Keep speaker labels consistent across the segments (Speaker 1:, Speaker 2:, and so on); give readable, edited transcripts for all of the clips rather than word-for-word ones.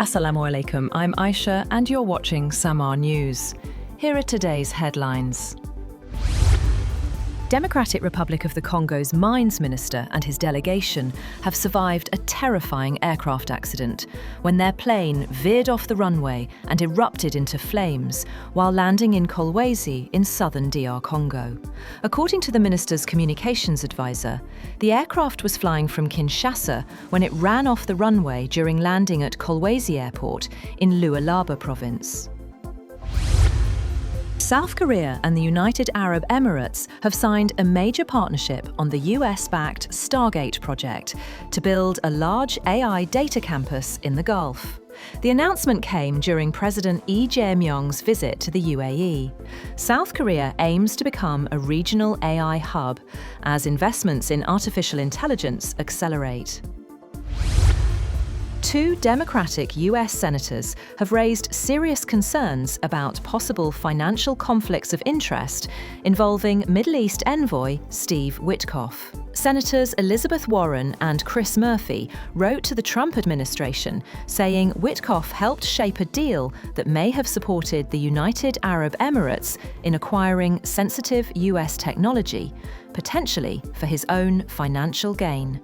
Speaker 1: Assalamu alaikum, I'm Aisha and you're watching Samaa News. Here are today's headlines. Democratic Republic of the Congo's mines minister and his delegation have survived a terrifying aircraft accident when their plane veered off the runway and erupted into flames while landing in Kolwezi in southern DR Congo. According to the minister's communications advisor, the aircraft was flying from Kinshasa when it ran off the runway during landing at Kolwezi Airport in Lualaba province. South Korea and the United Arab Emirates have signed a major partnership on the US-backed Stargate project to build a large AI data campus in the Gulf. The announcement came during President Lee Jae-myung's visit to the UAE. South Korea aims to become a regional AI hub as investments in artificial intelligence accelerate. Two Democratic US senators have raised serious concerns about possible financial conflicts of interest involving Middle East envoy Steve Witkoff. Senators Elizabeth Warren and Chris Murphy wrote to the Trump administration saying Witkoff helped shape a deal that may have supported the United Arab Emirates in acquiring sensitive US technology, potentially for his own financial gain.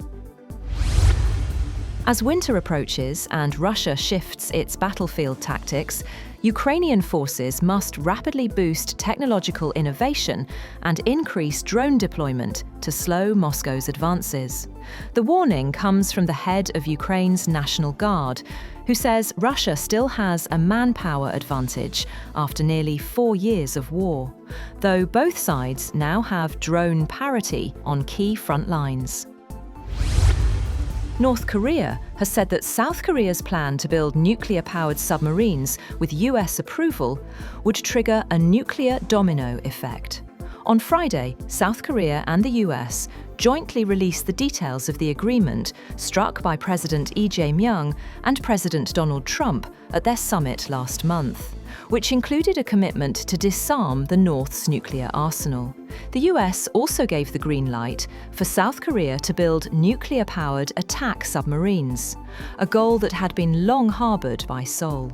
Speaker 1: As winter approaches and Russia shifts its battlefield tactics, Ukrainian forces must rapidly boost technological innovation and increase drone deployment to slow Moscow's advances. The warning comes from the head of Ukraine's National Guard, who says Russia still has a manpower advantage after nearly 4 years of war, though both sides now have drone parity on key front lines. North Korea has said that South Korea's plan to build nuclear-powered submarines with US approval would trigger a nuclear domino effect. On Friday, South Korea and the US jointly released the details of the agreement struck by President Lee Jae-myung and President Donald Trump at their summit last month, which included a commitment to disarm the North's nuclear arsenal. The US also gave the green light for South Korea to build nuclear-powered attack submarines, a goal that had been long harboured by Seoul.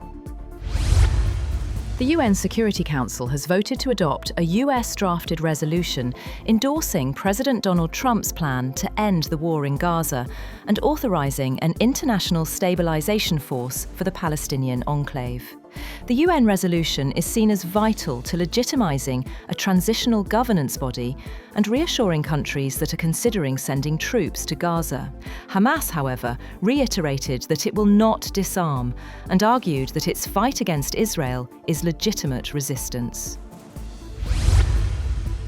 Speaker 1: The UN Security Council has voted to adopt a US-drafted resolution endorsing President Donald Trump's plan to end the war in Gaza and authorizing an international stabilization force for the Palestinian enclave. The UN resolution is seen as vital to legitimizing a transitional governance body and reassuring countries that are considering sending troops to Gaza. Hamas, however, reiterated that it will not disarm and argued that its fight against Israel is legitimate resistance.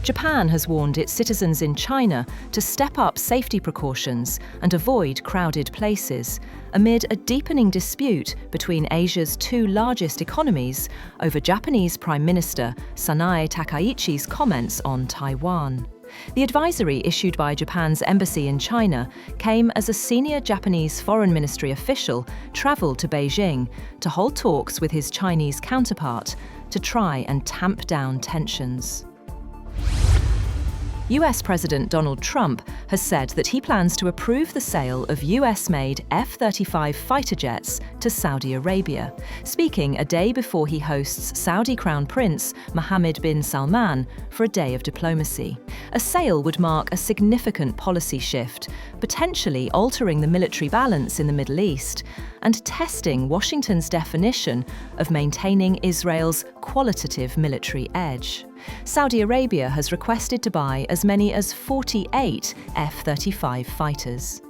Speaker 1: Japan has warned its citizens in China to step up safety precautions and avoid crowded places, amid a deepening dispute between Asia's two largest economies over Japanese Prime Minister Sanae Takaichi's comments on Taiwan. The advisory issued by Japan's embassy in China came as a senior Japanese foreign ministry official travelled to Beijing to hold talks with his Chinese counterpart to try and tamp down tensions. US President Donald Trump has said that he plans to approve the sale of US-made F-35 fighter jets to Saudi Arabia, speaking a day before he hosts Saudi Crown Prince Mohammed bin Salman for a day of diplomacy. A sale would mark a significant policy shift, potentially altering the military balance in the Middle East and testing Washington's definition of maintaining Israel's qualitative military edge. Saudi Arabia has requested to buy as many as 48 F-35 fighters.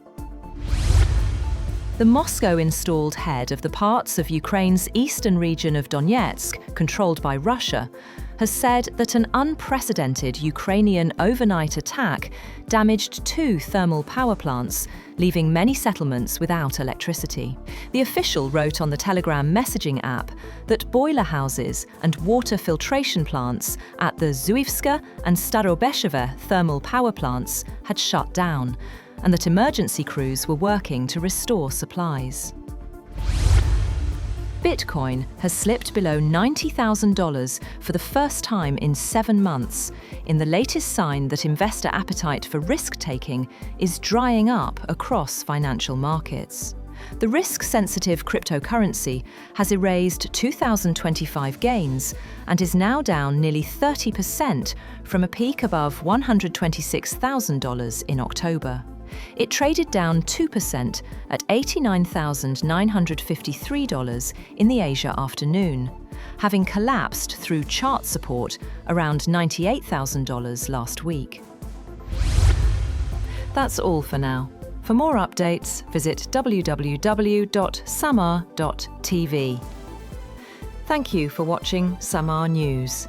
Speaker 1: The Moscow-installed head of the parts of Ukraine's eastern region of Donetsk, controlled by Russia, has said that an unprecedented Ukrainian overnight attack damaged 2 thermal power plants, leaving many settlements without electricity. The official wrote on the Telegram messaging app that boiler houses and water filtration plants at the Zuivska and Starobesheve thermal power plants had shut down, and that emergency crews were working to restore supplies. Bitcoin has slipped below $90,000 for the first time in 7 months, in the latest sign that investor appetite for risk-taking is drying up across financial markets. The risk-sensitive cryptocurrency has erased 2025 gains and is now down nearly 30% from a peak above $126,000 in October. It traded down 2% at $89,953 in the Asia afternoon, having collapsed through chart support around $98,000 last week. That's all for now. For more updates, visit www.samaa.tv. Thank you for watching Samaa News.